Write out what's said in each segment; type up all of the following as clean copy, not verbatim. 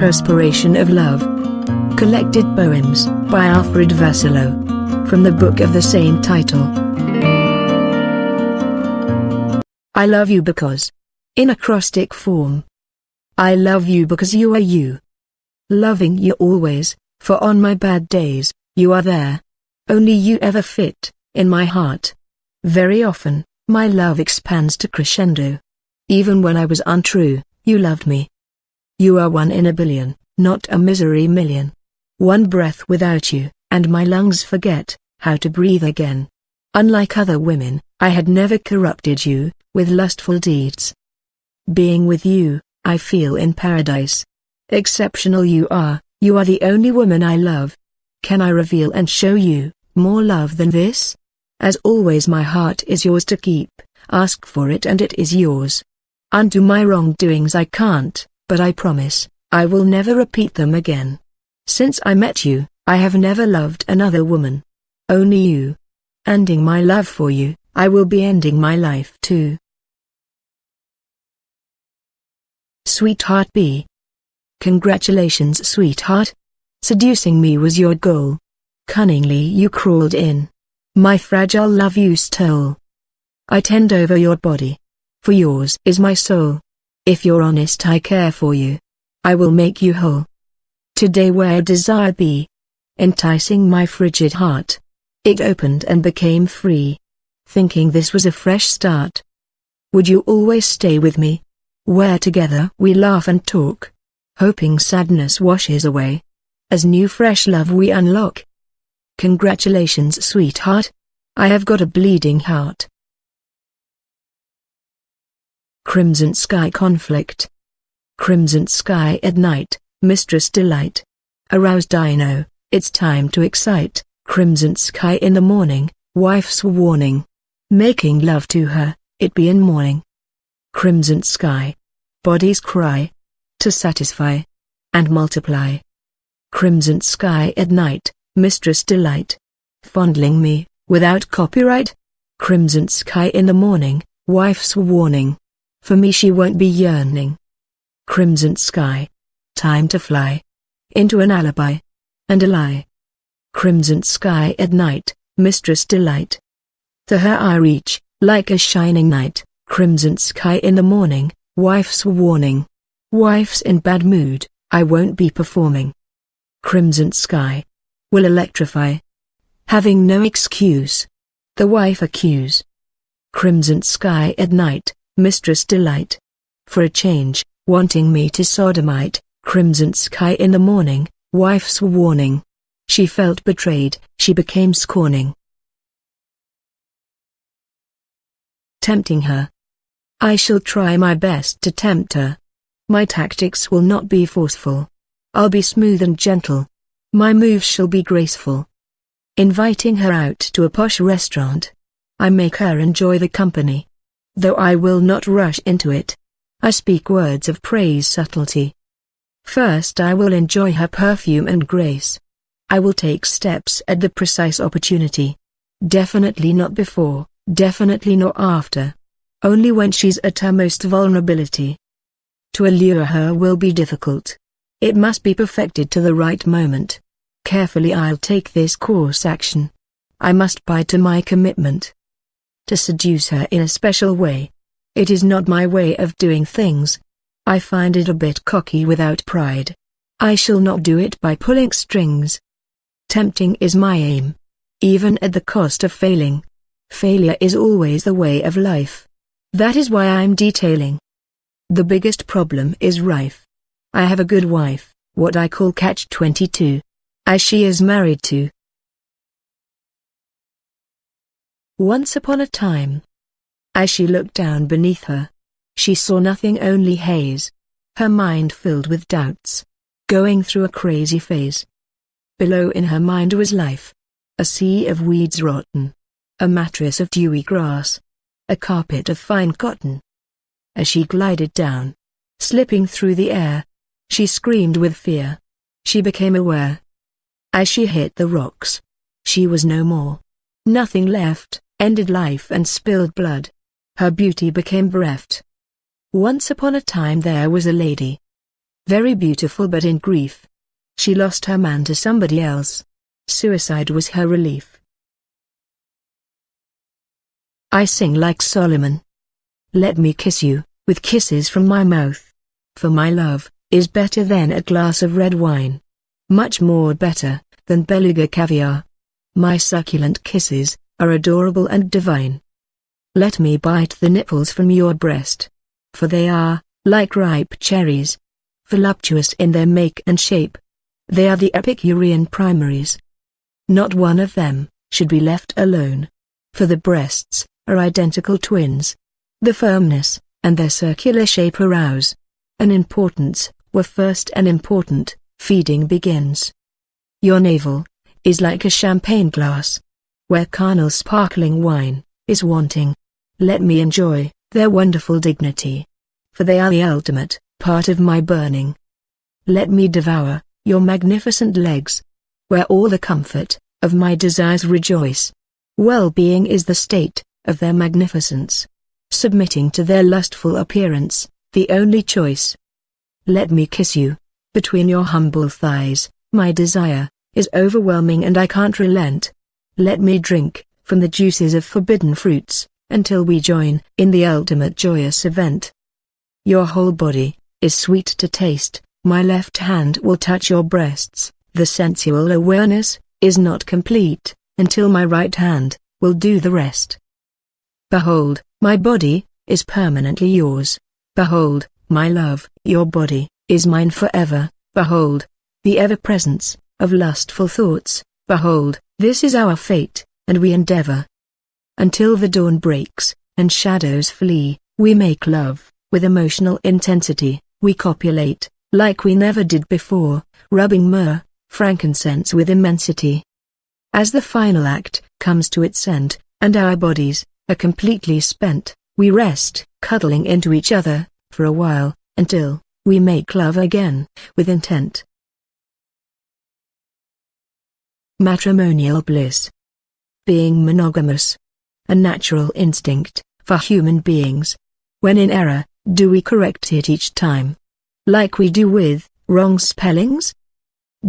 Perspiration of Love. Collected poems by Alfred Vassallo. From the book of the same title. I love you because. In acrostic form. I love you because you are you. Loving you always, for on my bad days, you are there. Only you ever fit, in my heart. Very often, my love expands to crescendo. Even when I was untrue, you loved me. You are one in a billion, not a misery million. One breath without you, and my lungs forget how to breathe again. Unlike other women, I had never corrupted you with lustful deeds. Being with you, I feel in paradise. Exceptional you are the only woman I love. Can I reveal and show you more love than this? As always, my heart is yours to keep. Ask for it and it is yours. Undo my wrongdoings I can't, but I promise, I will never repeat them again. Since I met you, I have never loved another woman. Only you. Ending my love for you, I will be ending my life too. Sweetheart B. Congratulations, sweetheart. Seducing me was your goal. Cunningly you crawled in. My fragile love you stole. I tend over your body. For yours is my soul. If you're honest, I care for you. I will make you whole. Today where desire be, enticing my frigid heart, it opened and became free, thinking this was a fresh start. Would you always stay with me? Where together we laugh and talk, hoping sadness washes away, as new fresh love we unlock. Congratulations, sweetheart. I have got a bleeding heart. Crimson Sky Conflict. Crimson sky at night, mistress delight. Aroused I know, it's time to excite. Crimson sky in the morning, wife's warning. Making love to her, it be in morning. Crimson sky. Bodies cry. To satisfy. And multiply. Crimson sky at night, mistress delight. Fondling me, without copyright. Crimson sky in the morning, wife's warning. For me she won't be yearning. Crimson sky. Time to fly. Into an alibi. And a lie. Crimson sky at night, mistress delight. To her I reach, like a shining knight. Crimson sky in the morning, wife's warning. Wife's in bad mood, I won't be performing. Crimson sky. Will electrify. Having no excuse. The wife accuse. Crimson sky at night, mistress delight. For a change, wanting me to sodomite. Crimson sky in the morning, wife's warning. She felt betrayed, she became scorning. Tempting her. I shall try my best to tempt her. My tactics will not be forceful. I'll be smooth and gentle. My moves shall be graceful. Inviting her out to a posh restaurant. I make her enjoy the company. Though I will not rush into it. I speak words of praise subtlety. First I will enjoy her perfume and grace. I will take steps at the precise opportunity. Definitely not before, definitely not after. Only when she's at her most vulnerability. To allure her will be difficult. It must be perfected to the right moment. Carefully I'll take this course action. I must bide to my commitment. To seduce her in a special way. It is not my way of doing things. I find it a bit cocky without pride. I shall not do it by pulling strings. Tempting is my aim. Even at the cost of failing. Failure is always the way of life. That is why I'm detailing. The biggest problem is rife. I have a good wife, what I call catch-22. As she is married to. Once upon a time. As she looked down beneath her. She saw nothing, only haze. Her mind filled with doubts. Going through a crazy phase. Below in her mind was life. A sea of weeds rotten. A mattress of dewy grass. A carpet of fine cotton. As she glided down, slipping through the air, she screamed with fear. She became aware. As she hit the rocks, she was no more. Nothing left, ended life and spilled blood. Her beauty became bereft. Once upon a time there was a lady. Very beautiful, but in grief. She lost her man to somebody else. Suicide was her relief. I sing like Solomon. Let me kiss you, with kisses from my mouth. For my love is better than a glass of red wine. Much more better than beluga caviar. My succulent kisses are adorable and divine. Let me bite the nipples from your breast. For they are, like ripe cherries, voluptuous in their make and shape. They are the Epicurean primaries. Not one of them should be left alone. For the breasts are identical twins. The firmness and their circular shape arouse an importance where first and important feeding begins. Your navel is like a champagne glass, where carnal sparkling wine is wanting. Let me enjoy their wonderful dignity, for they are the ultimate part of my burning. Let me devour your magnificent legs, where all the comfort of my desires rejoice. Well-being is the state of their magnificence. Submitting to their lustful appearance, the only choice. Let me kiss you between your humble thighs. My desire is overwhelming and I can't relent. Let me drink from the juices of forbidden fruits until we join in the ultimate joyous event. Your whole body is sweet to taste. My left hand will touch your breasts. The sensual awareness is not complete until my right hand will do the rest. Behold, my body is permanently yours. Behold, my love, your body is mine forever. Behold, the ever-presence of lustful thoughts. Behold, this is our fate, and we endeavor. Until the dawn breaks, and shadows flee, we make love, with emotional intensity. We copulate, like we never did before, rubbing myrrh, frankincense with immensity. As the final act comes to its end, and our bodies are completely spent, we rest, cuddling into each other, for a while, until we make love again, with intent. Matrimonial bliss. Being monogamous. A natural instinct, for human beings. When in error, do we correct it each time? Like we do with wrong spellings?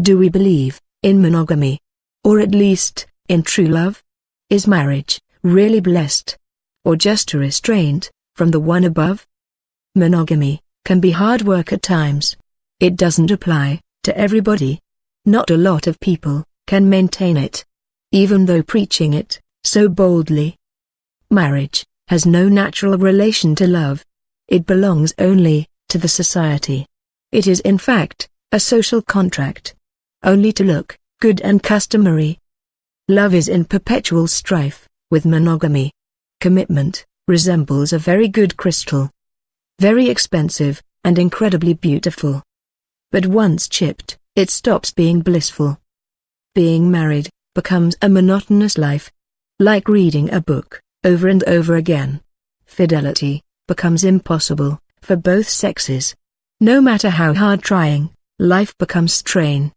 Do we believe in monogamy? Or at least, in true love? Is marriage really blessed? Or just a restraint from the one above? Monogamy can be hard work at times. It doesn't apply to everybody. Not a lot of people can maintain it, even though preaching it so boldly. Marriage has no natural relation to love. It belongs only to the society. It is in fact a social contract, only to look good and customary. Love is in perpetual strife with monogamy. Commitment resembles a very good crystal. Very expensive, and incredibly beautiful. But once chipped, it stops being blissful. Being married becomes a monotonous life. Like reading a book, over and over again. Fidelity becomes impossible for both sexes. No matter how hard trying, life becomes strain.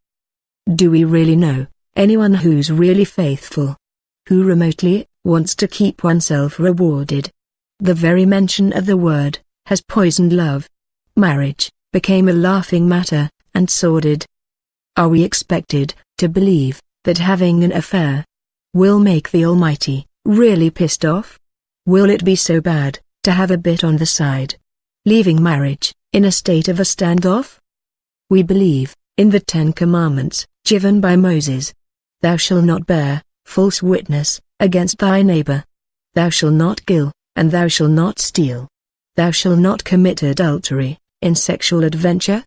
Do we really know anyone who's really faithful? Who remotely wants to keep oneself rewarded? The very mention of the word has poisoned love. Marriage became a laughing matter, and sordid. Are we expected to believe that having an affair will make the Almighty really pissed off? Will it be so bad to have a bit on the side, leaving marriage in a state of a standoff? We believe in the 10 Commandments given by Moses. Thou shalt not bear false witness against thy neighbor. Thou shalt not kill, and thou shalt not steal. Thou shalt not commit adultery in sexual adventure.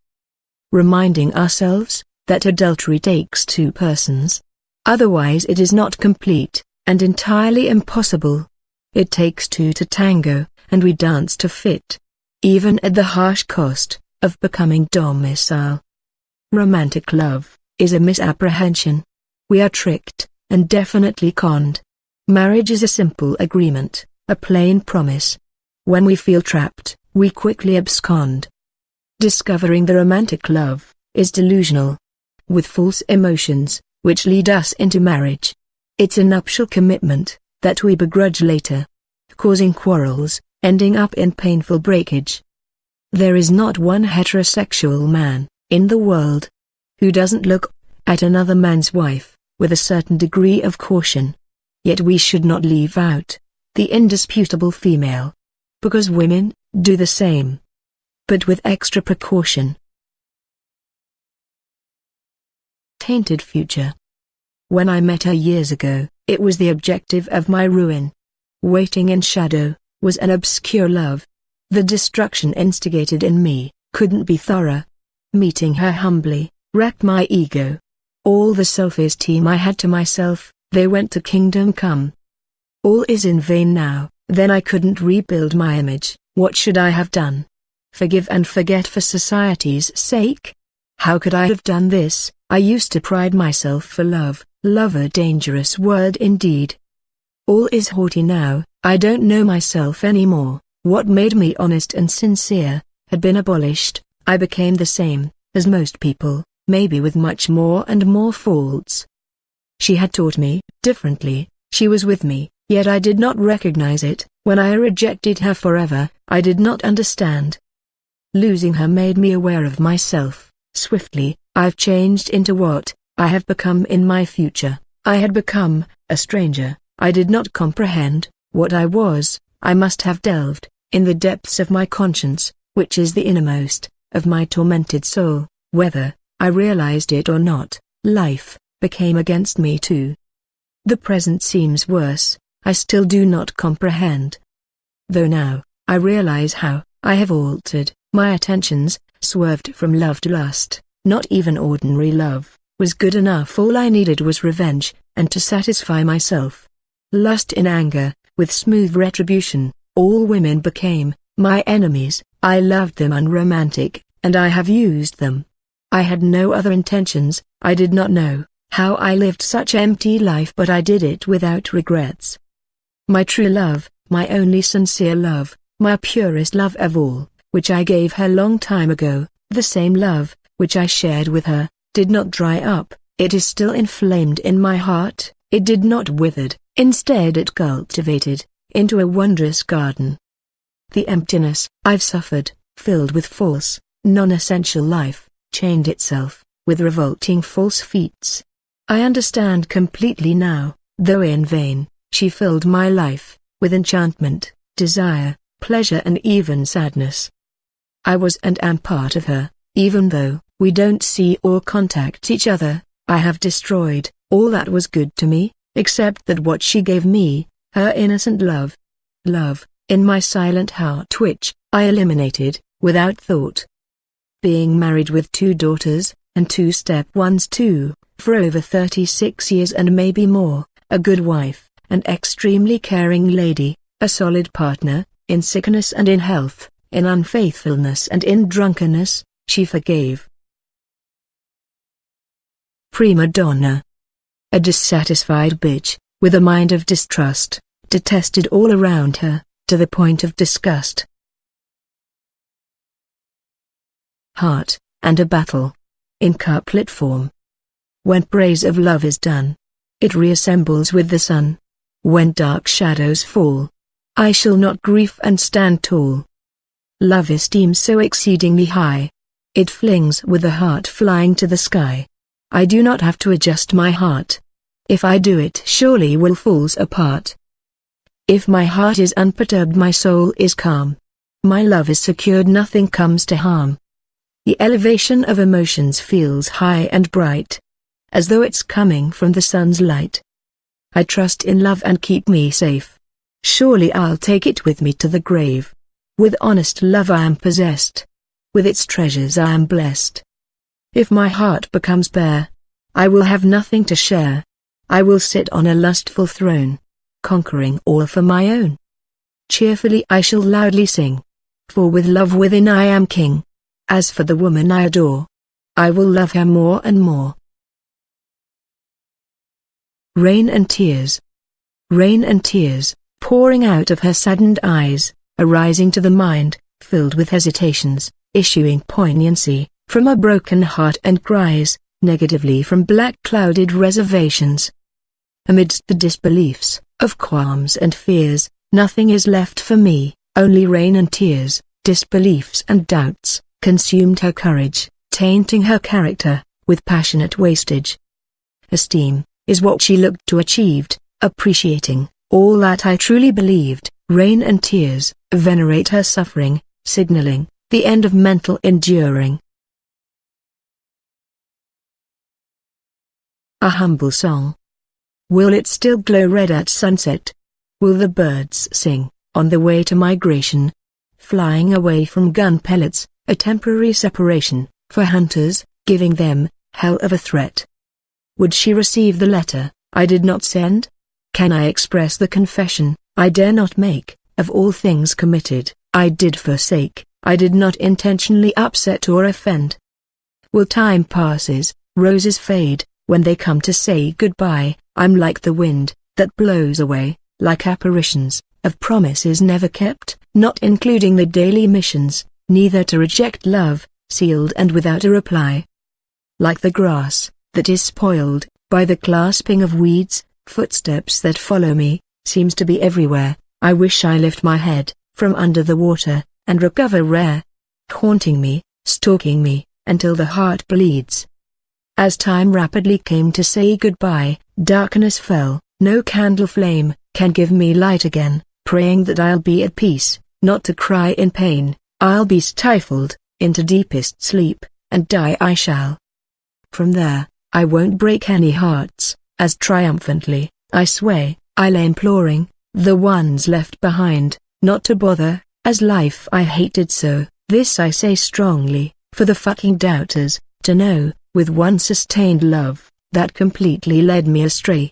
Reminding ourselves that adultery takes 2 persons. Otherwise it is not complete, and entirely impossible. It takes 2 to tango, and we dance to fit. Even at the harsh cost of becoming domicile. Romantic love is a misapprehension. We are tricked, and definitely conned. Marriage is a simple agreement, a plain promise. When we feel trapped, we quickly abscond. Discovering the romantic love is delusional. With false emotions, which lead us into marriage. It's a nuptial commitment that we begrudge later, causing quarrels, ending up in painful breakage. There is not one heterosexual man in the world who doesn't look at another man's wife with a certain degree of caution. Yet we should not leave out the indisputable female, because women do the same, but with extra precaution. Tainted future. When I met her years ago, it was the objective of my ruin. Waiting in shadow was an obscure love. The destruction instigated in me couldn't be thorough. Meeting her humbly wrecked my ego. All the self-esteem I had to myself, they went to kingdom come. All is in vain now. Then I couldn't rebuild my image. What should I have done? Forgive and forget for society's sake? How could I have done this? I used to pride myself for love. Love, a dangerous word indeed. All is haughty now. I don't know myself anymore. What made me honest and sincere had been abolished. I became the same as most people, maybe with much more and more faults. She had taught me differently. She was with me, yet I did not recognize it. When I rejected her forever, I did not understand. Losing her made me aware of myself. Swiftly, I've changed into what I have become in my future. I had become a stranger. I did not comprehend what I was. I must have delved in the depths of my conscience, which is the innermost of my tormented soul. Whether I realized it or not, life became against me too. The present seems worse. I still do not comprehend. Though now, I realize how I have altered my attentions, swerved from love to lust. Not even ordinary love was good enough. All I needed was revenge, and to satisfy myself. Lust in anger, with smooth retribution. All women became my enemies. I loved them unromantic, and I have used them. I had no other intentions. I did not know how I lived such empty life, but I did it without regrets. My true love, my only sincere love, my purest love of all, which I gave her long time ago, the same love which I shared with her, did not dry up. It is still inflamed in my heart. It did not withered. Instead it cultivated into a wondrous garden. The emptiness I've suffered, filled with false, non-essential life, chained itself with revolting false feats. I understand completely now, though in vain. She filled my life with enchantment, desire, pleasure, and even sadness. I was and am part of her, even though we don't see or contact each other. I have destroyed all that was good to me, except that what she gave me, her innocent love. Love, in my silent heart, which I eliminated without thought. Being married with 2 daughters, and 2 step-ones too, for over 36 years and maybe more, a good wife, an extremely caring lady, a solid partner, in sickness and in health, in unfaithfulness and in drunkenness, she forgave. Prima donna. A dissatisfied bitch, with a mind of distrust, detested all around her, to the point of disgust. Heart, and a battle. In couplet form. When praise of love is done, it reassembles with the sun. When dark shadows fall, I shall not grieve and stand tall. Love esteems so exceedingly high, it flings with the heart flying to the sky. I do not have to adjust my heart. If I do, it surely will falls apart. If my heart is unperturbed, my soul is calm. My love is secured, nothing comes to harm. The elevation of emotions feels high and bright, as though it's coming from the sun's light. I trust in love and keep me safe. Surely I'll take it with me to the grave. With honest love I am possessed. With its treasures I am blessed. If my heart becomes bare, I will have nothing to share. I will sit on a lustful throne, conquering all for my own. Cheerfully I shall loudly sing, for with love within I am king. As for the woman I adore, I will love her more and more. Rain and tears. Rain and tears, pouring out of her saddened eyes, arising to the mind, filled with hesitations, issuing poignancy from a broken heart and cries negatively from black clouded reservations. Amidst the disbeliefs of qualms and fears, nothing is left for me, only rain and tears, disbeliefs and doubts, consumed her courage, tainting her character with passionate wastage. Esteem is what she looked to achieved, appreciating all that I truly believed. Rain and tears venerate her suffering, signaling the end of mental enduring. A humble song. Will it still glow red at sunset? Will the birds sing on the way to migration? Flying away from gun pellets, a temporary separation for hunters, giving them hell of a threat. Would she receive the letter I did not send? Can I express the confession I dare not make, of all things committed I did forsake, I did not intentionally upset or offend? Will time passes, roses fade, when they come to say goodbye? I'm like the wind that blows away, like apparitions of promises never kept, not including the daily missions, neither to reject love, sealed and without a reply. Like the grass that is spoiled by the clasping of weeds, footsteps that follow me, seems to be everywhere. I wish I lift my head from under the water and recover rare, haunting me, stalking me, until the heart bleeds. As time rapidly came to say goodbye, darkness fell. No candle flame can give me light again, praying that I'll be at peace, not to cry in pain. I'll be stifled into deepest sleep, and die I shall. From there, I won't break any hearts, as triumphantly I sway, I lay imploring the ones left behind, not to bother, as life I hated so. This I say strongly, for the fucking doubters to know, with one sustained love that completely led me astray.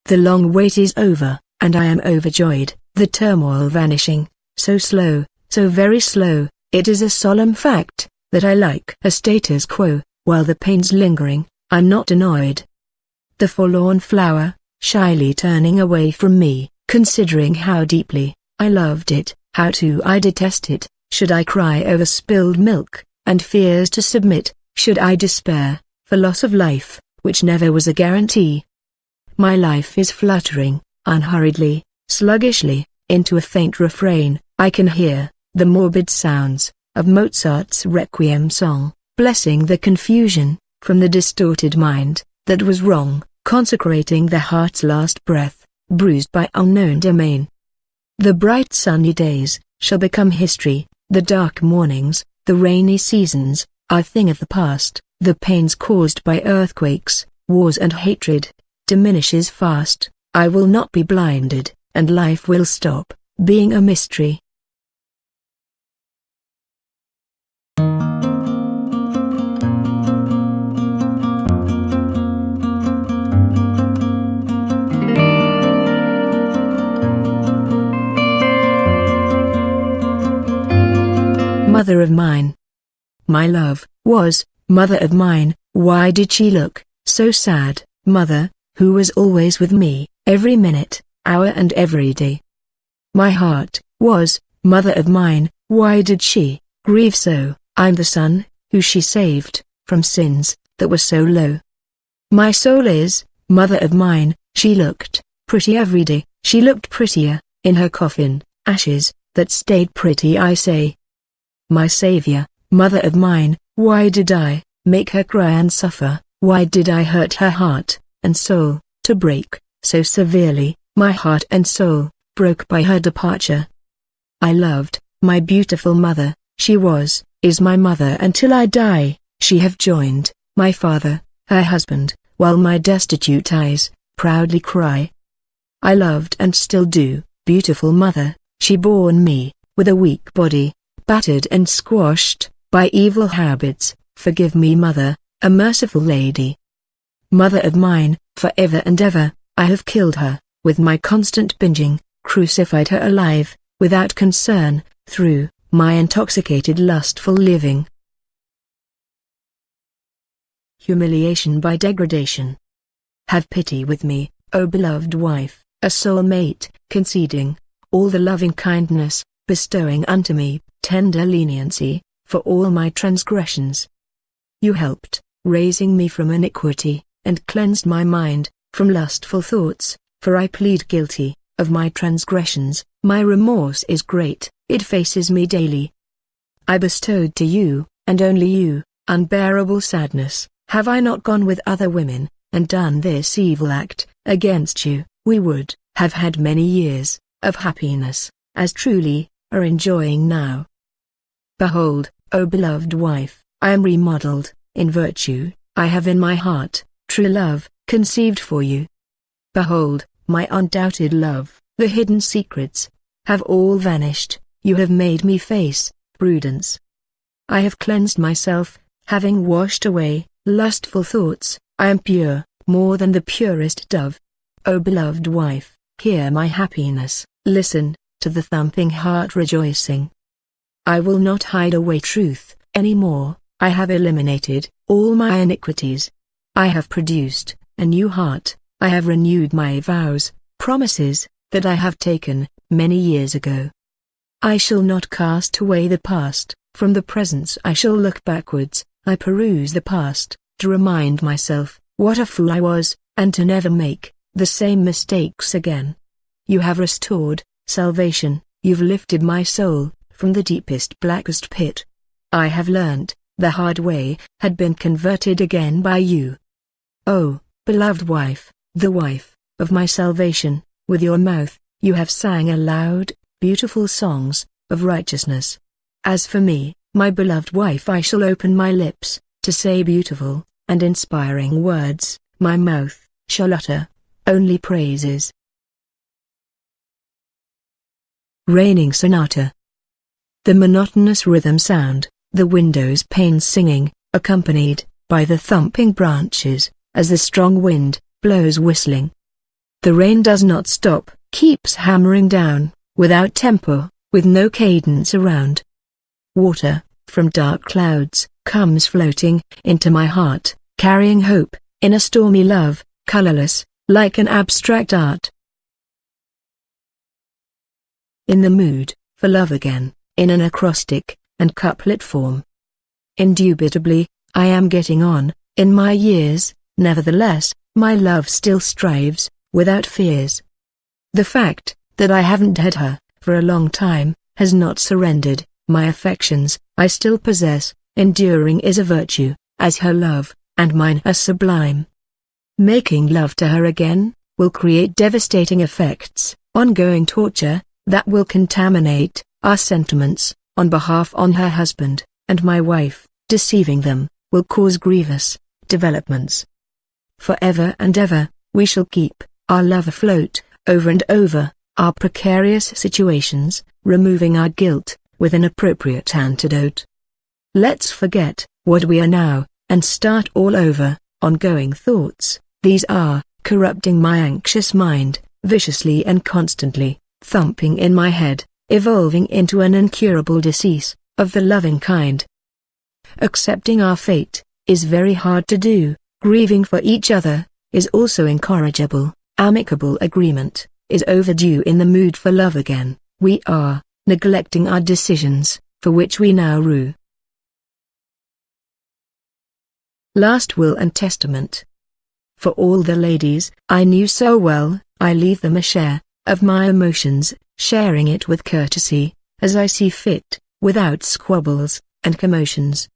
The long wait is over, and I am overjoyed, the turmoil vanishing, so slow, so very slow. It is a solemn fact that I like a status quo, while the pain's lingering. I'm not annoyed. The forlorn flower, shyly turning away from me, considering how deeply I loved it, how too I detest it. Should I cry over spilled milk, and fears to submit? Should I despair for loss of life, which never was a guarantee? My life is fluttering, unhurriedly, sluggishly, into a faint refrain. I can hear the morbid sounds of Mozart's Requiem song, blessing the confusion from the distorted mind that was wrong, consecrating the heart's last breath, bruised by unknown domain. The bright sunny days shall become history, the dark mornings, the rainy seasons, are a thing of the past. The pains caused by earthquakes, wars and hatred diminishes fast. I will not be blinded, and life will stop being a mystery. Mother of mine. My love was mother of mine. Why did she look so sad? Mother, who was always with me, every minute, hour and every day. My heart was mother of mine. Why did she grieve so? I'm the son who she saved from sins that were so low. My soul is mother of mine. She looked pretty every day. She looked prettier in her coffin, ashes that stayed pretty. I say, my savior, mother of mine. Why did I make her cry and suffer? Why did I hurt her heart and soul to break so severely? My heart and soul broke by her departure. I loved my beautiful mother. She is my mother until I die. She have joined my father, her husband, while my destitute eyes proudly cry. I loved and still do, beautiful mother. She born me with a weak body, battered and squashed by evil habits. Forgive me, mother, a merciful lady. Mother of mine, forever and ever, I have killed her with my constant binging, crucified her alive, without concern, through my intoxicated lustful living. Humiliation by degradation. Have pity with me, O beloved wife, a soul mate, conceding all the loving kindness, bestowing unto me tender leniency for all my transgressions. You helped raising me from iniquity, and cleansed my mind from lustful thoughts, for I plead guilty of my transgressions. My remorse is great, it faces me daily. I bestowed to you, and only you, unbearable sadness. Have I not gone with other women, and done this evil act against you? We would have had many years of happiness, as truly are enjoying now. Behold, O beloved wife, I am remodeled, in virtue, I have in my heart, true love, conceived for you. Behold, my undoubted love, the hidden secrets, have all vanished, you have made me face, prudence. I have cleansed myself, having washed away, lustful thoughts, I am pure, more than the purest dove. O beloved wife, hear my happiness, listen, to the thumping heart rejoicing. I will not hide away truth, any more, I have eliminated all my iniquities. I have produced a new heart, I have renewed my vows, promises, that I have taken, many years ago. I shall not cast away the past, from the present I shall look backwards, I peruse the past, to remind myself, what a fool I was, and to never make the same mistakes again. You have restored salvation, you've lifted my soul from the deepest blackest pit. I have learnt the hard way, had been converted again by you. Oh, beloved wife, the wife of my salvation, with your mouth, you have sang aloud, beautiful songs of righteousness. As for me, my beloved wife, I shall open my lips to say beautiful and inspiring words, my mouth shall utter only praises. Raining Sonata. The monotonous rhythm sound, the window's panes singing, accompanied by the thumping branches, as the strong wind blows whistling. The rain does not stop, keeps hammering down, without tempo, with no cadence around. Water, from dark clouds, comes floating into my heart, carrying hope, in a stormy love, colorless, like an abstract art. In the mood for love again, in an acrostic and couplet form. Indubitably, I am getting on, in my years, nevertheless, my love still strives, without fears. The fact that I haven't had her for a long time has not surrendered my affections. I still possess, enduring is a virtue, as her love and mine are sublime. Making love to her again will create devastating effects, ongoing torture that will contaminate our sentiments on behalf on her husband and my wife. Deceiving them will cause grievous developments. Forever and ever, we shall keep our love afloat, over and over, our precarious situations, removing our guilt with an appropriate antidote. Let's forget what we are now, and start all over. Ongoing thoughts, these are, corrupting my anxious mind, viciously and constantly, thumping in my head, evolving into an incurable disease, of the loving kind. Accepting our fate is very hard to do, grieving for each other is also incorrigible. Amicable agreement is overdue in the mood for love again. We are neglecting our decisions, for which we now rue. Last Will and Testament. For all the ladies I knew so well, I leave them a share of my emotions, sharing it with courtesy, as I see fit, without squabbles and commotions.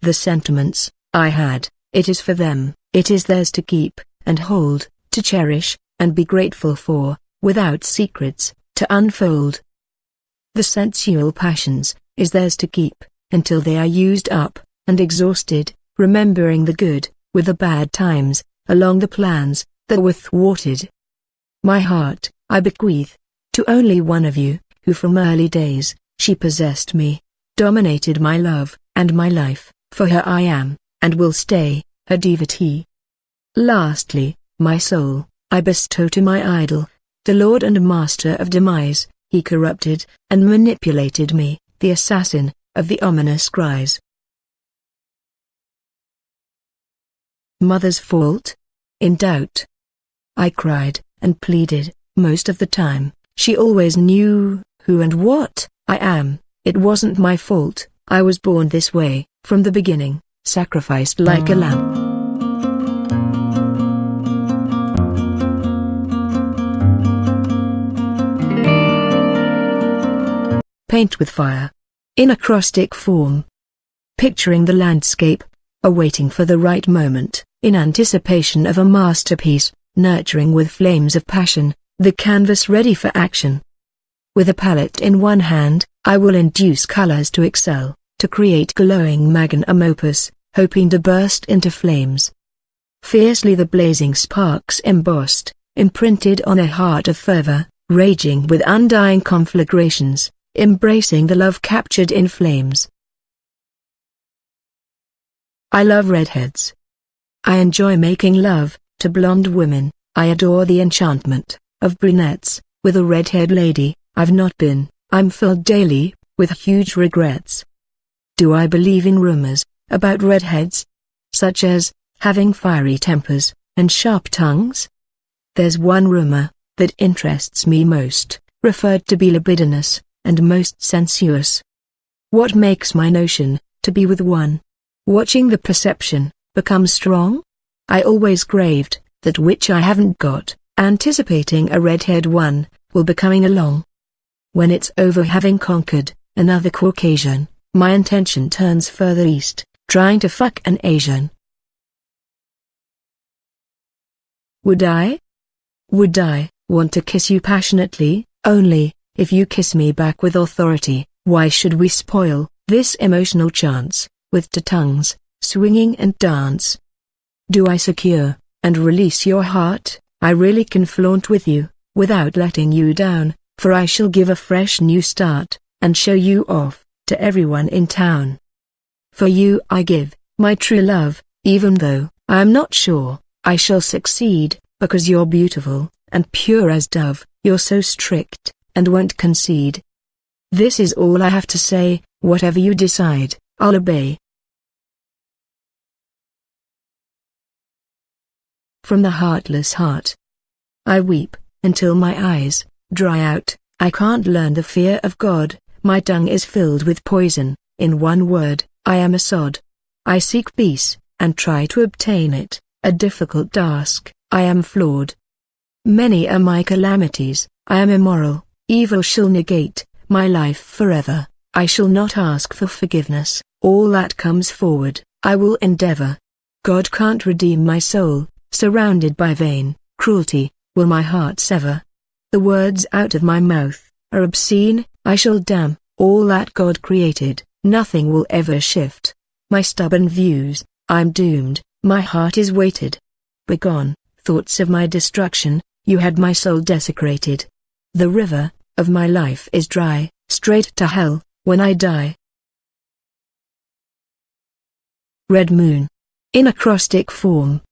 The sentiments I had, it is for them, it is theirs to keep and hold, to cherish and be grateful for, without secrets to unfold. The sensual passions is theirs to keep until they are used up and exhausted, remembering the good with the bad times along the plans that were thwarted. My heart I bequeath to only one of you, who from early days she possessed me, dominated my love and my life. For her I am and will stay her devotee. Lastly, my soul I bestow to my idol, the lord and master of demise. He corrupted and manipulated me, the assassin of the ominous cries. Mother's fault? In doubt. I cried and pleaded, most of the time. She always knew who and what I am. It wasn't my fault, I was born this way, from the beginning, sacrificed like a lamb. Paint with fire. in acrostic form. Picturing the landscape, awaiting for the right moment, in anticipation of a masterpiece, nurturing with flames of passion, the canvas ready for action. With a palette in one hand, I will induce colors to excel, to create glowing magnum opus, hoping to burst into flames. Fiercely the blazing sparks embossed, imprinted on a heart of fervor, raging with undying conflagrations, embracing the love captured in flames. I love redheads. I enjoy making love to blonde women. I adore the enchantment of brunettes. With a redhead lady I've not been, I'm filled daily with huge regrets. Do I believe in rumors about redheads? Such as having fiery tempers and sharp tongues? There's one rumor that interests me most, referred to be libidinous and most sensuous. What makes my notion to be with one? Watching the perception become strong? I always craved that which I haven't got, anticipating a redhead one will be coming along. When it's over, having conquered another Caucasian, my intention turns further east, trying to fuck an Asian. Would I want to kiss you passionately, only if you kiss me back with authority? Why should we spoil this emotional chance with two tongues, swinging and dance? Do I secure and release your heart? I really can flaunt with you, without letting you down, for I shall give a fresh new start, and show you off to everyone in town. For you I give my true love, even though I am not sure I shall succeed, because you're beautiful and pure as dove. You're so strict and won't concede. This is all I have to say. Whatever you decide, I'll obey. From the heartless heart. I weep until my eyes dry out. I can't learn the fear of God. My tongue is filled with poison. In one word, I am a sod. I seek peace and try to obtain it, a difficult task. I am flawed. Many are my calamities. I am immoral. Evil shall negate my life forever. I shall not ask for forgiveness. All that comes forward, I will endeavor. God can't redeem my soul. Surrounded by vain cruelty, will my heart sever. The words out of my mouth are obscene. I shall damn all that God created. Nothing will ever shift my stubborn views. I'm doomed. My heart is weighted. Begone, thoughts of my destruction. You had my soul desecrated. The river of my life is dry, straight to hell when I die. Red moon. In acrostic form.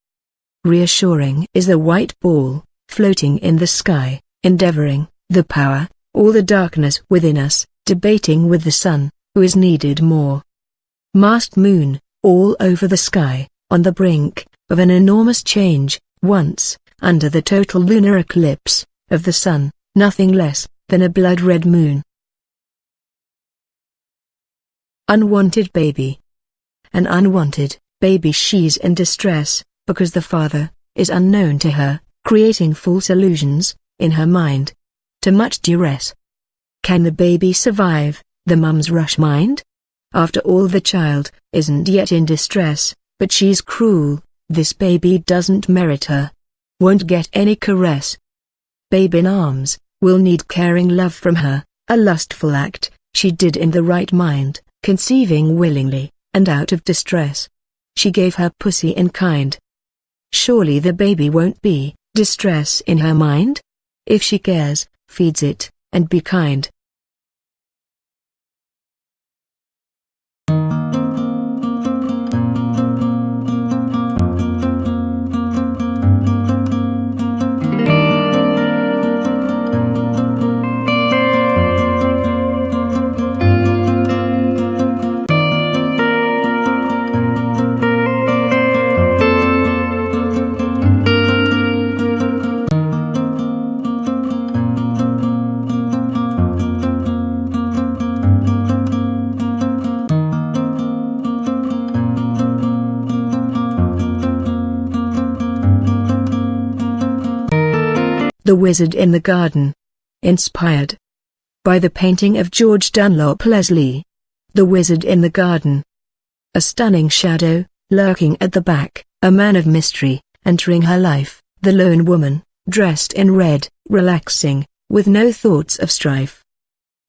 Reassuring is the white ball, floating in the sky, endeavoring the power, all the darkness within us, debating with the sun, who is needed more. Masked moon, all over the sky, on the brink of an enormous change, once, under the total lunar eclipse of the sun, nothing less than a blood-red moon. Unwanted baby. An unwanted baby. She's in distress, because the father is unknown to her, creating false illusions in her mind. To much duress. Can the baby survive the mum's rush mind? After all, the child isn't yet in distress, but she's cruel. This baby doesn't merit her. Won't get any caress. Babe in arms will need caring love from her, a lustful act she did in the right mind, conceiving willingly and out of distress. She gave her pussy in kind. Surely the baby won't be distress in her mind? If she cares, feeds it, and be kind. The Wizard in the Garden. Inspired by the painting of George Dunlop Leslie. the wizard in the garden. A stunning shadow, lurking at the back, a man of mystery, entering her life, the lone woman, dressed in red, relaxing, with no thoughts of strife.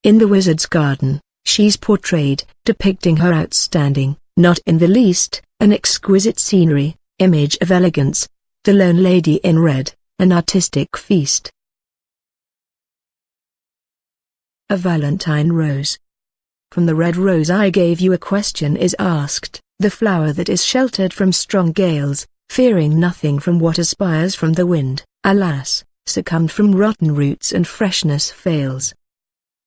In the wizard's garden, she's portrayed, depicting her outstanding, not in the least, an exquisite scenery, image of elegance, the lone lady in red, an artistic feast. A Valentine rose. From the red rose I gave you a question is asked, the flower that is sheltered from strong gales, fearing nothing from what aspires from the wind, alas, succumbed from rotten roots and freshness fails.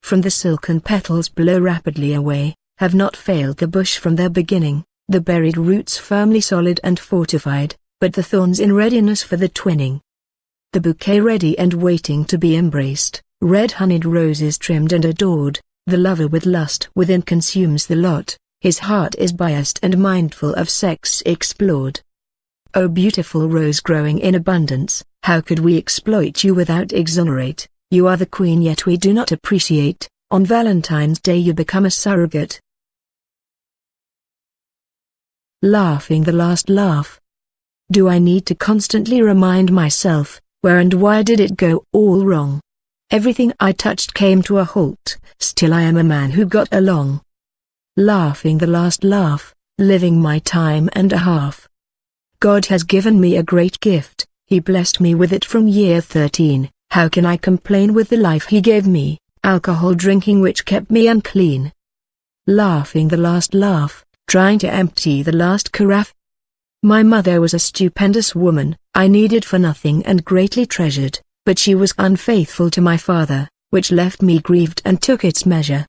From the silken petals blow rapidly away, have not failed the bush from their beginning, the buried roots firmly solid and fortified, but the thorns in readiness for the twinning. The bouquet ready and waiting to be embraced, red-honeyed roses trimmed and adored, the lover with lust within consumes the lot, his heart is biased and mindful of sex explored. O beautiful rose growing in abundance, how could we exploit you without exonerate? You are the queen yet we do not appreciate, on Valentine's Day you become a surrogate. Laughing the last laugh. Do I need to constantly remind myself, where and why did it go all wrong? Everything I touched came to a halt, still I am a man who got along. Laughing the last laugh, living my time and a half. God has given me a great gift, He blessed me with it from year 13, how can I complain with the life He gave me, alcohol drinking which kept me unclean? Laughing the last laugh, trying to empty the last carafe. My mother was a stupendous woman, I needed for nothing and greatly treasured, but she was unfaithful to my father, which left me grieved and took its measure.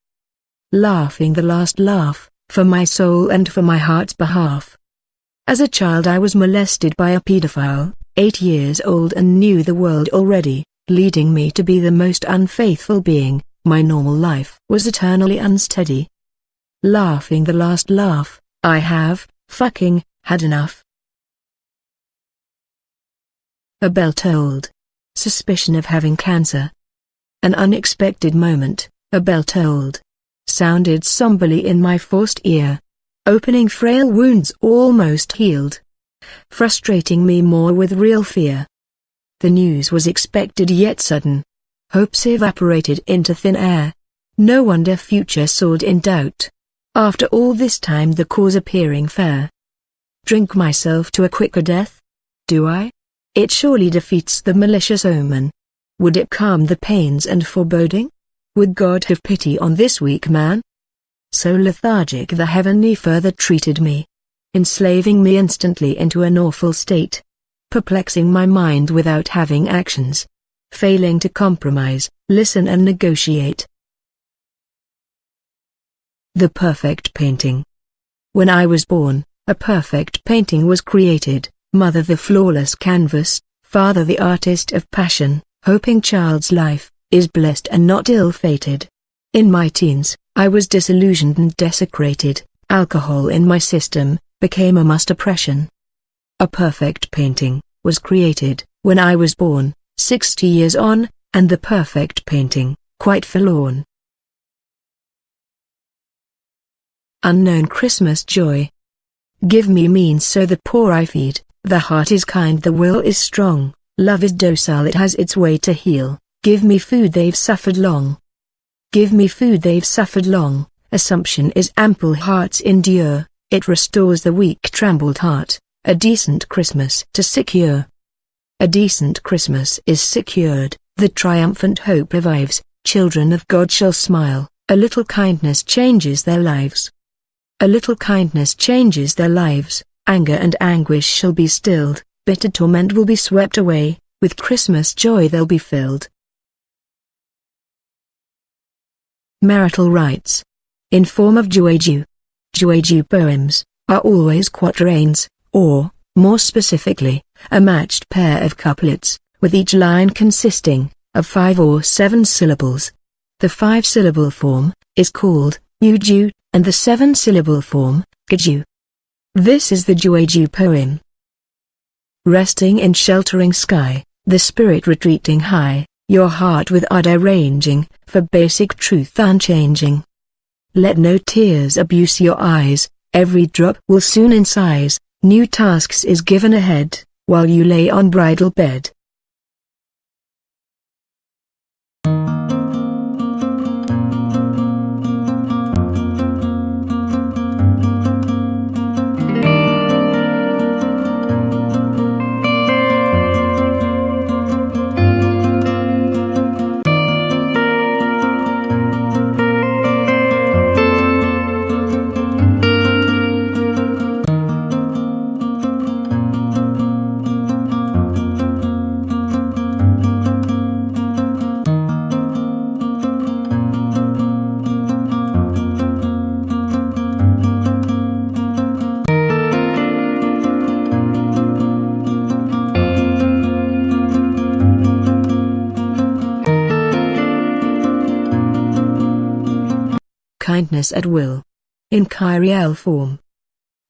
Laughing the last laugh, for my soul and for my heart's behalf. As a child I was molested by a pedophile, 8 years old and knew the world already, leading me to be the most unfaithful being, my normal life was eternally unsteady. Laughing the last laugh, I have, fucking, had enough. A bell tolled. Suspicion of having cancer. An unexpected moment, a bell tolled. Sounded somberly in my forced ear. Opening frail wounds almost healed. Frustrating me more with real fear. The news was expected yet sudden. Hopes evaporated into thin air. No wonder future soared in doubt. After all this time the cause appearing fair. Drink myself to a quicker death? Do I? It surely defeats the malicious omen. Would it calm the pains and foreboding? Would God have pity on this weak man? So lethargic the heavenly further treated me. Enslaving me instantly into an awful state. Perplexing my mind without having actions. Failing to compromise, listen and negotiate. The perfect painting. When I was born, a perfect painting was created. Mother the flawless canvas, father the artist of passion, hoping child's life, is blessed and not ill-fated. In my teens, I was disillusioned and desecrated, alcohol in my system, became a must oppression. A perfect painting, was created, when I was born, 60 years on, and the perfect painting, quite forlorn. Unknown Christmas joy. Give me means so the poor I feed. The heart is kind, the will is strong, love is docile, it has its way to heal. Give me food they've suffered long. Give me food they've suffered long. Assumption is ample, hearts endure, it restores the weak trembled heart. A decent Christmas to secure. A decent Christmas is secured, the triumphant hope revives, children of God shall smile, a little kindness changes their lives. A little kindness changes their lives. Anger and anguish shall be stilled, bitter torment will be swept away, with Christmas joy they'll be filled. Marital rites. In form of jueju. Jueju poems, are always quatrains, or, more specifically, a matched pair of couplets, with each line consisting of 5 or 7 syllables. The 5-syllable form is called juju, and the 7-syllable form, gaju. This is the jueju poem. Resting in sheltering sky, the spirit retreating high, your heart with ardor ranging, for basic truth unchanging. Let no tears abuse your eyes, every drop will soon incise, new tasks is given ahead, while you lay on bridal bed. Kindness at will. In Kyriel form.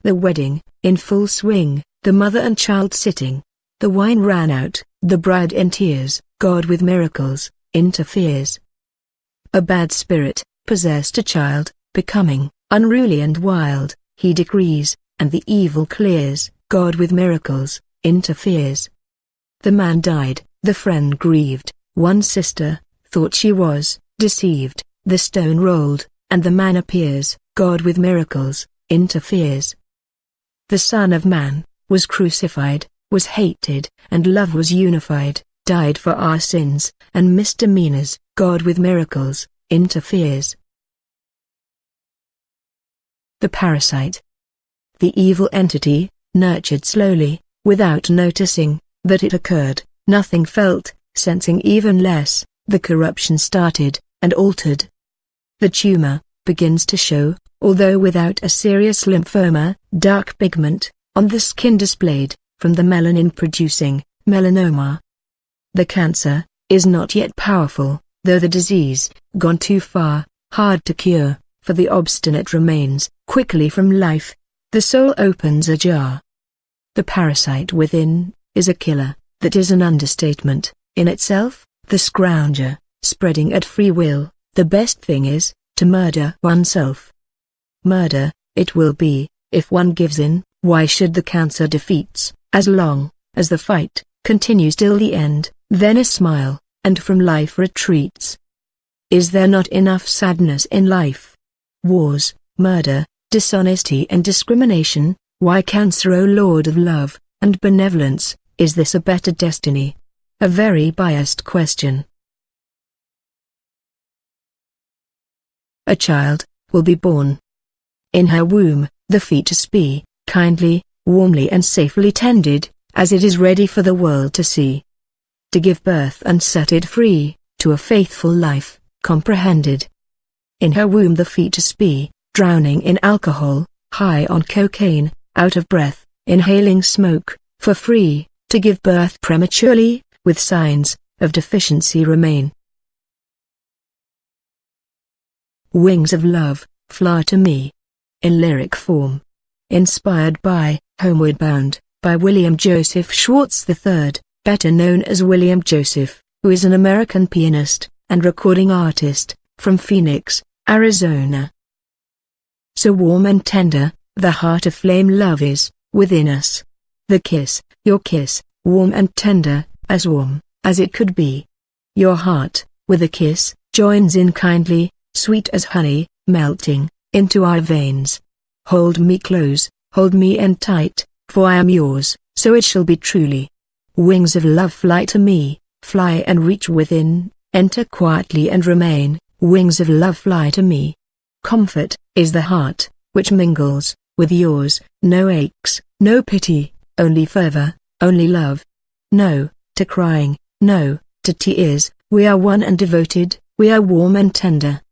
The wedding, in full swing, the mother and child sitting. The wine ran out, the bride in tears, God with miracles, interferes. A bad spirit, possessed a child, becoming, unruly and wild, he decrees, and the evil clears, God with miracles, interferes. The man died, the friend grieved, one sister, thought she was, deceived, the stone rolled, and the man appears, God with miracles, interferes. The Son of Man, was crucified, was hated, and love was unified, died for our sins, and misdemeanors, God with miracles, interferes. The parasite. The evil entity, nurtured slowly, without noticing, that it occurred, nothing felt, sensing even less, the corruption started, and altered. The tumor, begins to show, although without a serious lymphoma, dark pigment, on the skin displayed, from the melanin-producing, melanoma. The cancer, is not yet powerful, though the disease, gone too far, hard to cure, for the obstinate remains, quickly from life, the soul opens ajar. The parasite within, is a killer, that is an understatement, in itself, the scrounger, spreading at free will. The best thing is, to murder oneself. Murder, it will be, if one gives in. Why should the cancer defeats, as long as the fight continues till the end, then a smile, and from life retreats? Is there not enough sadness in life? Wars, murder, dishonesty and discrimination, why cancer, O Lord of love and benevolence, is this a better destiny? A very biased question. A child will be born. In her womb, the fetus be, kindly, warmly and safely tended, as it is ready for the world to see. To give birth and set it free, to a faithful life, comprehended. In her womb the fetus be, drowning in alcohol, high on cocaine, out of breath, inhaling smoke, for free, to give birth prematurely, with signs of deficiency remain. Wings of Love, fly to me. In lyric form. Inspired by, Homeward Bound, by William Joseph Schwartz III, better known as William Joseph, who is an American pianist and recording artist, from Phoenix, Arizona. So warm and tender, the heart of flame love is, within us. The kiss, your kiss, warm and tender, as warm as it could be. Your heart, with a kiss, joins in kindly, sweet as honey, melting into our veins. Hold me close, hold me and tight, for I am yours, so it shall be truly. Wings of love fly to me, fly and reach within, enter quietly and remain. Wings of love fly to me. Comfort is the heart, which mingles with yours, no aches, no pity, only fervor, only love. No to crying, no to tears, we are one and devoted, we are warm and tender.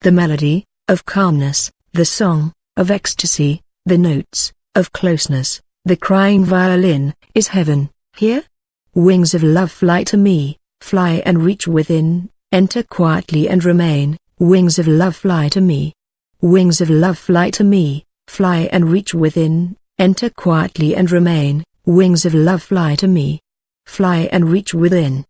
The melody of calmness, the song of ecstasy, the notes of closeness, the crying violin, is heaven here? Wings of love fly to me, fly and reach within, enter quietly and remain. Wings of love fly to me. Wings of love fly to me, fly and reach within, enter quietly and remain. Wings of love fly to me, fly and reach within.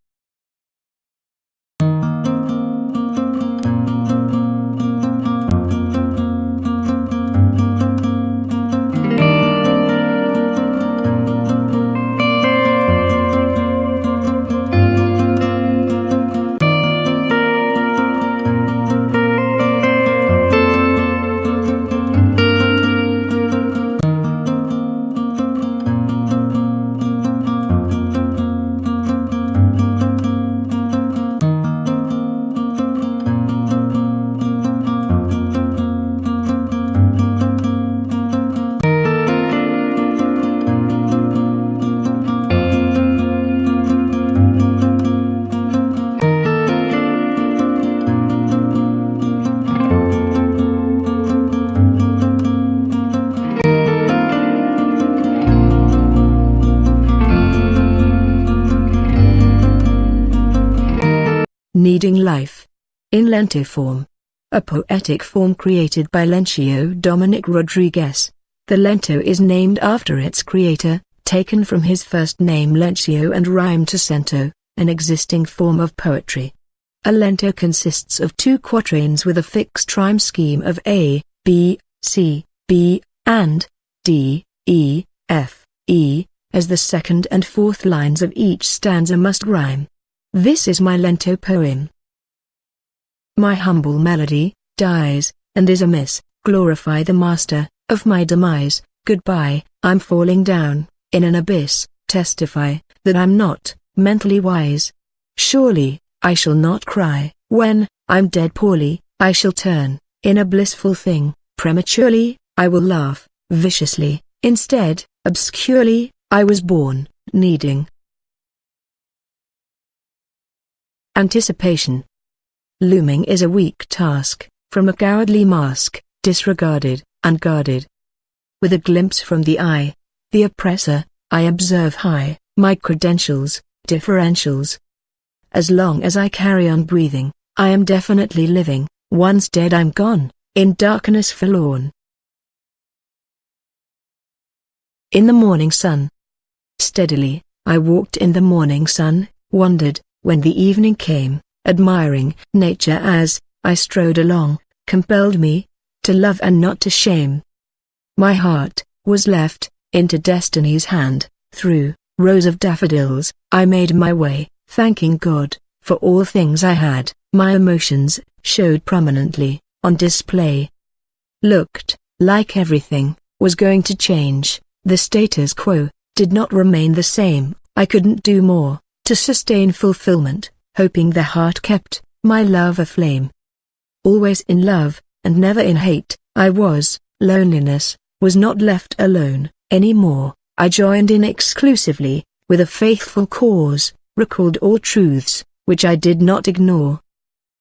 needing life. In lentiform, a poetic form created by Lencio Dominic Rodriguez. The lento is named after its creator, taken from his first name Lencio and rhymed to cento, an existing form of poetry. A lento consists of 2 quatrains with a fixed rhyme scheme of A, B, C, B, and D, E, F, E, as the second and fourth lines of each stanza must rhyme. This is my lento poem. My humble melody dies, and is amiss. Glorify the master of my demise. Goodbye, I'm falling down in an abyss. Testify that I'm not mentally wise. Surely I shall not cry when I'm dead. Poorly I shall turn in a blissful thing. Prematurely I will laugh viciously. Instead, obscurely I was born needing. Anticipation. Looming is a weak task, from a cowardly mask, disregarded, unguarded. With a glimpse from the eye, the oppressor, I observe high, my credentials, differentials. As long as I carry on breathing, I am definitely living. Once dead I'm gone, in darkness forlorn. In the morning sun. Steadily, I walked in the morning sun, wondered, when the evening came, admiring nature as I strode along, compelled me to love and not to shame. My heart was left into destiny's hand. Through rows of daffodils, I made my way, thanking God for all things I had. My emotions showed prominently on display. Looked like everything was going to change. The status quo did not remain the same. I couldn't do more to sustain fulfillment, hoping the heart kept my love aflame. Always in love, and never in hate, I was. Loneliness was not left alone anymore. I joined in exclusively with a faithful cause, recalled all truths which I did not ignore.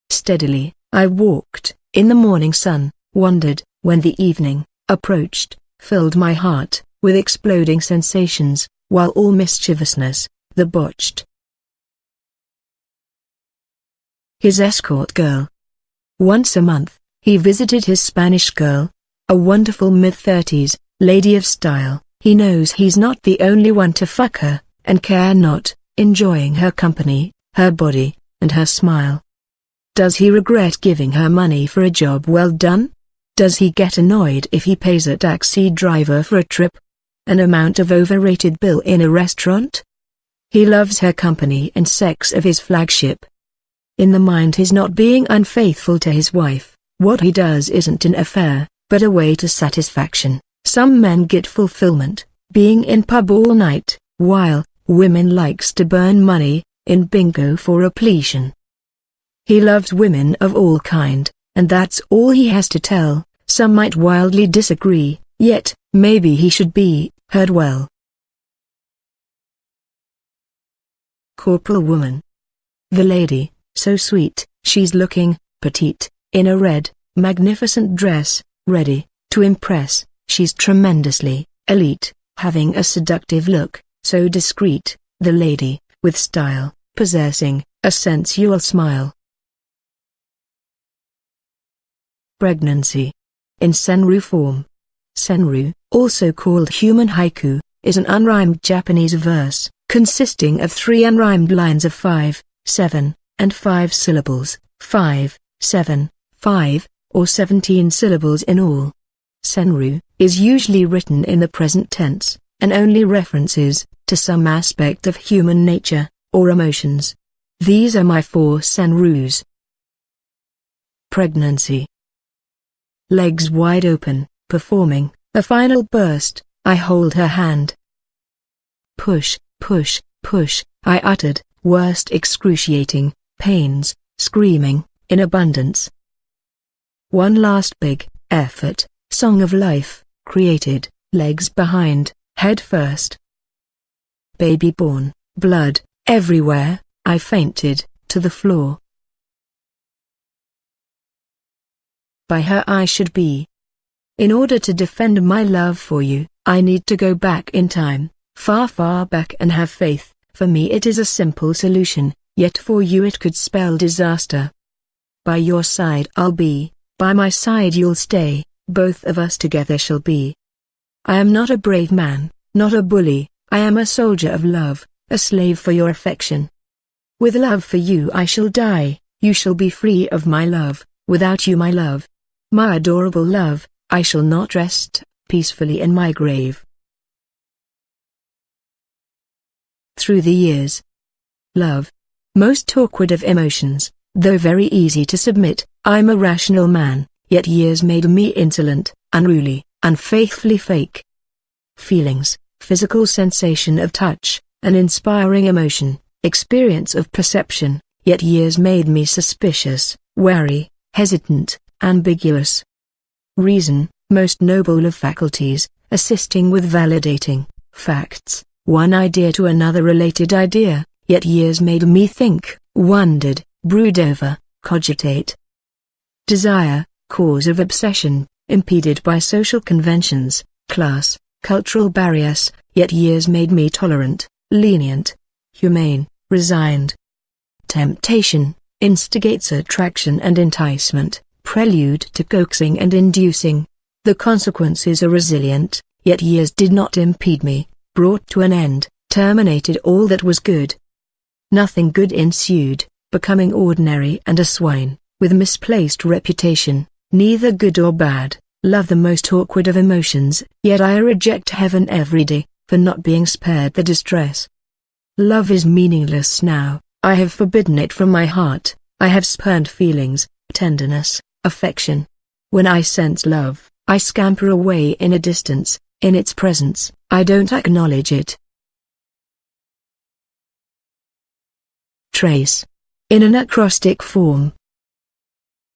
Steadily, I walked in the morning sun, wondered when the evening approached, filled my heart with exploding sensations, while all mischievousness, the botched. His escort girl. Once a month, he visited his Spanish girl, a wonderful mid-30s, lady of style. He knows he's not the only one to fuck her, and care not, enjoying her company, her body, and her smile. Does he regret giving her money for a job well done? Does he get annoyed if he pays a taxi driver for a trip? An amount of overrated bill in a restaurant? He loves her company and sex of his flagship. In the mind he's not being unfaithful to his wife. What he does isn't an affair, but a way to satisfaction. Some men get fulfillment, being in pub all night, while women likes to burn money in bingo for repletion. He loves women of all kind, and that's all he has to tell. Some might wildly disagree, yet maybe he should be heard well. Corporal woman. The lady, so sweet, she's looking petite, in a red, magnificent dress, ready to impress. She's tremendously elite, having a seductive look, so discreet, the lady, with style, possessing a sensual smile. Pregnancy. In senru form. Senru, also called human haiku, is an unrhymed Japanese verse, consisting of 3 unrhymed lines of 5, 7, and 5 syllables, 5, 7, 5, or 17 syllables in all. Senru is usually written in the present tense, and only references to some aspect of human nature, or emotions. These are my 4 senrus. Pregnancy. Legs wide open, performing a final burst, I hold her hand. Push, push, push, I uttered, worst excruciating pains, screaming in abundance. One last big effort, song of life, created, legs behind, head first. Baby born, blood everywhere, I fainted to the floor. By her I should be. In order to defend my love for you, I need to go back in time, far far back, and have faith. For me it is a simple solution. yet for you it could spell disaster. By your side I'll be, by my side you'll stay, both of us together shall be. I am not a brave man, not a bully, I am a soldier of love, a slave for your affection. With love for you I shall die, you shall be free of my love, without you my love. My adorable love, I shall not rest peacefully in my grave. Through the years. Love. Most awkward of emotions, though very easy to submit, I'm a rational man, yet years made me insolent, unruly, unfaithfully fake. Feelings, physical sensation of touch, an inspiring emotion, experience of perception, yet years made me suspicious, wary, hesitant, ambiguous. Reason, most noble of faculties, assisting with validating facts, one idea to another related idea, yet years made me think, wondered, brood over, cogitate. Desire, cause of obsession, impeded by social conventions, class, cultural barriers, yet years made me tolerant, lenient, humane, resigned. Temptation, instigates attraction and enticement, prelude to coaxing and inducing. The consequences are resilient, yet years did not impede me, brought to an end, terminated all that was good. Nothing good ensued, becoming ordinary and a swine, with misplaced reputation, neither good or bad, love the most awkward of emotions, yet I reject heaven every day, for not being spared the distress. Love is meaningless now, I have forbidden it from my heart, I have spurned feelings, tenderness, affection. When I sense love, I scamper away in a distance, in its presence, I don't acknowledge it. Trace. In an acrostic form.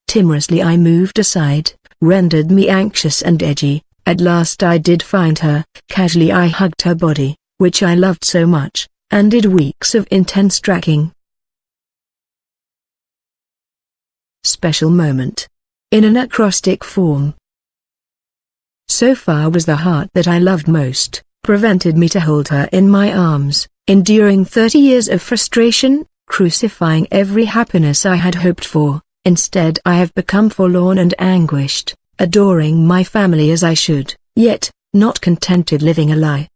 Timorously I moved aside, rendered me anxious and edgy, at last I did find her, casually I hugged her body, which I loved so much, and did weeks of intense tracking. Special moment. In an acrostic form. So far was the heart that I loved most, prevented me to hold her in my arms, enduring 30 years of frustration, crucifying every happiness I had hoped for. Instead I have become forlorn and anguished, adoring my family as I should, yet, not contented living a lie.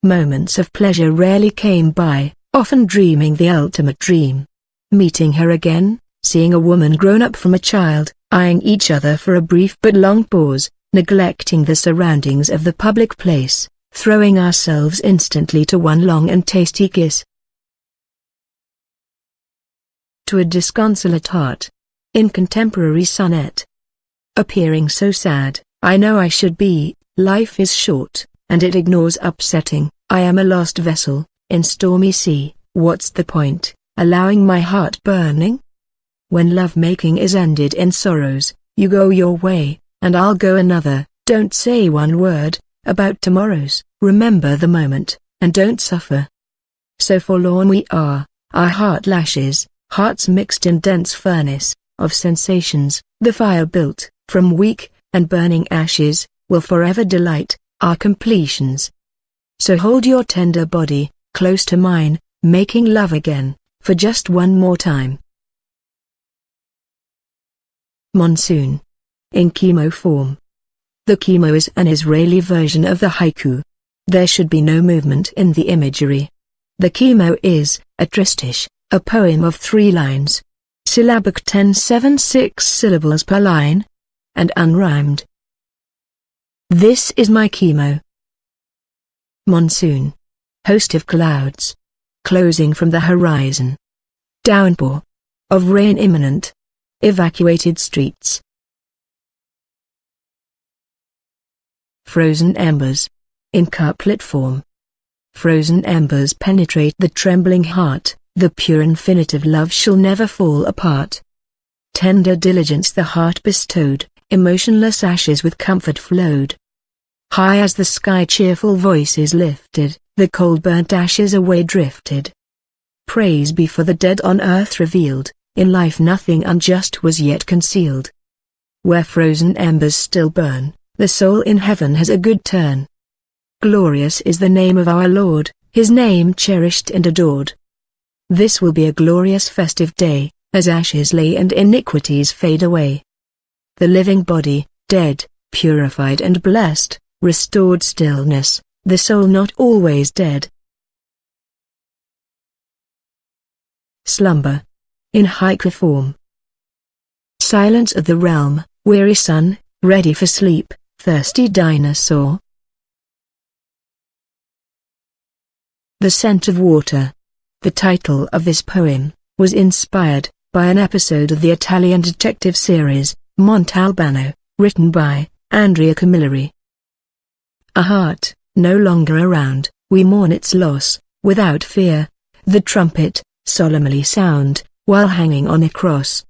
Moments of pleasure rarely came by, often dreaming the ultimate dream. Meeting her again, seeing a woman grown up from a child, eyeing each other for a brief but long pause, neglecting the surroundings of the public place, throwing ourselves instantly to one long and tasty kiss. To a disconsolate heart. In contemporary sonnet. Appearing so sad, I know I should be, life is short, and it ignores upsetting, I am a lost vessel, in stormy sea, what's the point, allowing my heart burning? When love-making is ended in sorrows, you go your way, and I'll go another, don't say one word, about tomorrows, remember the moment, and don't suffer. So forlorn we are, our heart lashes, hearts mixed in dense furnace of sensations, the fire built, from weak, and burning ashes, will forever delight, our completions. So hold your tender body, close to mine, making love again, for just one more time. Monsoon. In chemo form. The chemo is an Israeli version of the haiku. There should be no movement in the imagery. The chemo is, a tristiche, a poem of 3 lines. Syllabic 10-7 6 syllables per line. And unrhymed. This is my chemo. Monsoon. Host of clouds. Closing from the horizon. Downpour. Of rain imminent. Evacuated streets. Frozen embers. In couplet form. Frozen embers penetrate the trembling heart. The pure infinitive love shall never fall apart. Tender diligence the heart bestowed, emotionless ashes with comfort flowed. High as the sky cheerful voices lifted, the cold burnt ashes away drifted. Praise be for the dead on earth revealed, in life nothing unjust was yet concealed. Where frozen embers still burn, the soul in heaven has a good turn. Glorious is the name of our Lord, his name cherished and adored. This will be a glorious festive day, as ashes lay and iniquities fade away. The living body, dead, purified and blessed, restored stillness, the soul not always dead. Slumber. In haiku form. Silence of the realm, weary sun, ready for sleep, thirsty dinosaur. The Scent of Water. The title of this poem was inspired by an episode of the Italian detective series, Montalbano, written by Andrea Camilleri. A heart, no longer around, we mourn its loss, without fear, the trumpet, solemnly sound, while hanging on a cross.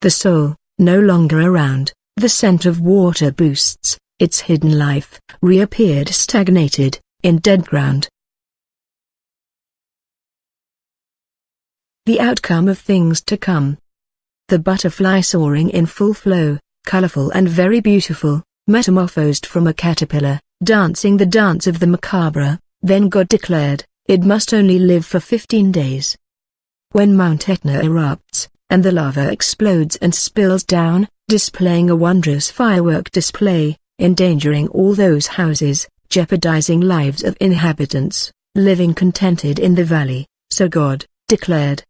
The soul, no longer around, the scent of water boosts, its hidden life, reappeared stagnated, in dead ground. The outcome of things to come. The butterfly soaring in full flow, colorful and very beautiful, metamorphosed from a caterpillar, dancing the dance of the macabre, then God declared, it must only live for 15 days. When Mount Etna erupts, and the lava explodes and spills down, displaying a wondrous firework display, endangering all those houses, jeopardizing lives of inhabitants, living contented in the valley, so God declared.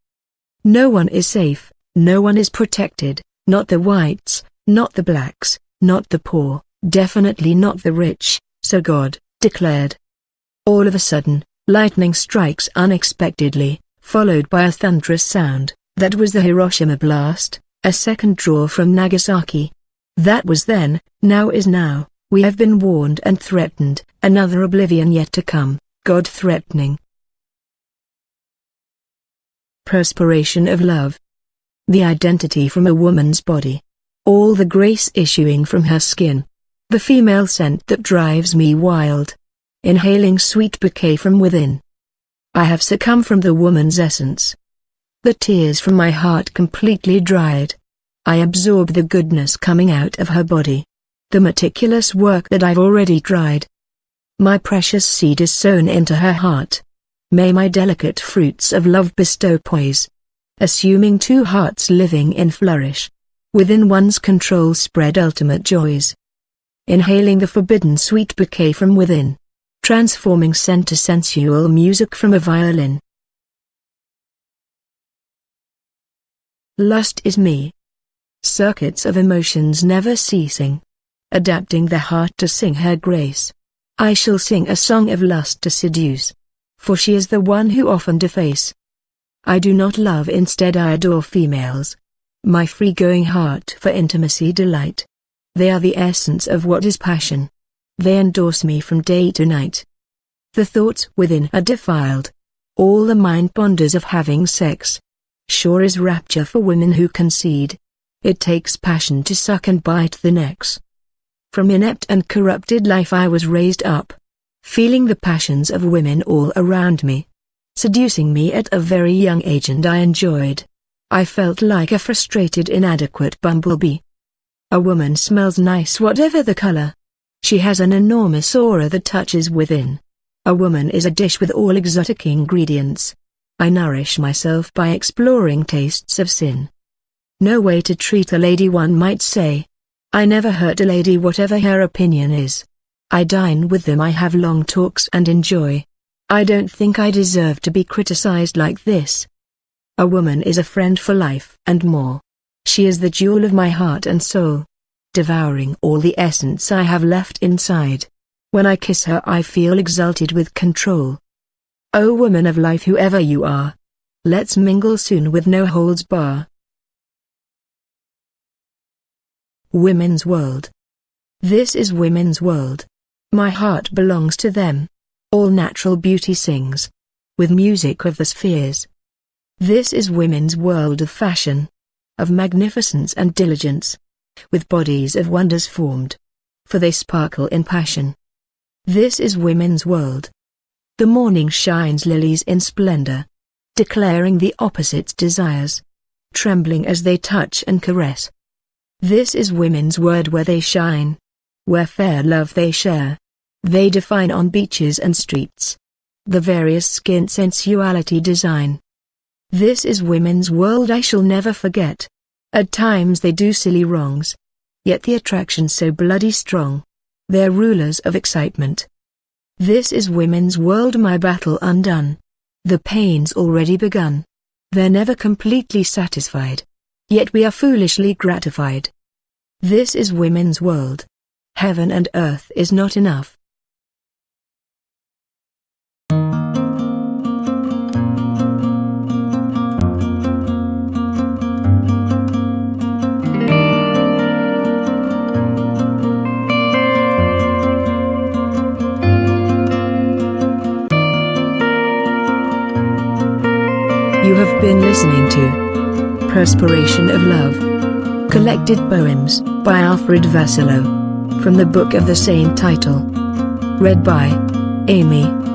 No one is safe, no one is protected, not the whites, not the blacks, not the poor, definitely not the rich, so God declared. All of a sudden, lightning strikes unexpectedly, followed by a thunderous sound. That was the Hiroshima blast, a second draw from Nagasaki. That was then, now is now, we have been warned and threatened, another oblivion yet to come, God threatening. Perspiration of Love. The identity from a woman's body. All the grace issuing from her skin. The female scent that drives me wild. Inhaling sweet bouquet from within. I have succumbed from the woman's essence. The tears from my heart completely dried. I absorb the goodness coming out of her body. The meticulous work that I've already tried. My precious seed is sown into her heart. May my delicate fruits of love bestow poise. Assuming two hearts living in flourish. Within one's control spread ultimate joys. Inhaling the forbidden sweet bouquet from within. Transforming scent to sensual music from a violin. Lust is me. Circuits of emotions never ceasing. Adapting the heart to sing her grace. I shall sing a song of lust to seduce. For she is the one who often deface. I do not love, instead I adore females. My free-going heart for intimacy delight. They are the essence of what is passion. They endorse me from day to night. The thoughts within are defiled. All the mind ponders of having sex. Sure is rapture for women who concede. It takes passion to suck and bite the necks. From inept and corrupted life I was raised up. Feeling the passions of women all around me. Seducing me at a very young age and I enjoyed. I felt like a frustrated inadequate bumblebee. A woman smells nice whatever the color. She has an enormous aura that touches within. A woman is a dish with all exotic ingredients. I nourish myself by exploring tastes of sin. No way to treat a lady, one might say. I never hurt a lady whatever her opinion is. I dine with them, I have long talks and enjoy. I don't think I deserve to be criticized like this. A woman is a friend for life and more. She is the jewel of my heart and soul. Devouring all the essence I have left inside. When I kiss her I feel exalted with control. O woman of life, whoever you are. Let's mingle soon with no holds bar. Women's World. This is women's world. My heart belongs to them. All natural beauty sings. With music of the spheres. This is women's world of fashion. Of magnificence and diligence. With bodies of wonders formed. For they sparkle in passion. This is women's world. The morning shines lilies in splendor. Declaring the opposite's desires. Trembling as they touch and caress. This is women's world where they shine. Where fair love they share. They define on beaches and streets. The various skin sensuality design. This is women's world I shall never forget. At times they do silly wrongs. Yet the attraction so bloody strong. They're rulers of excitement. This is women's world, my battle undone. The pain's already begun. They're never completely satisfied. Yet we are foolishly gratified. This is women's world. Heaven and earth is not enough. You have been listening to Perspiration of Love. Collected Poems by Alfred Vassallo. From the book of the same title. Read by Amy.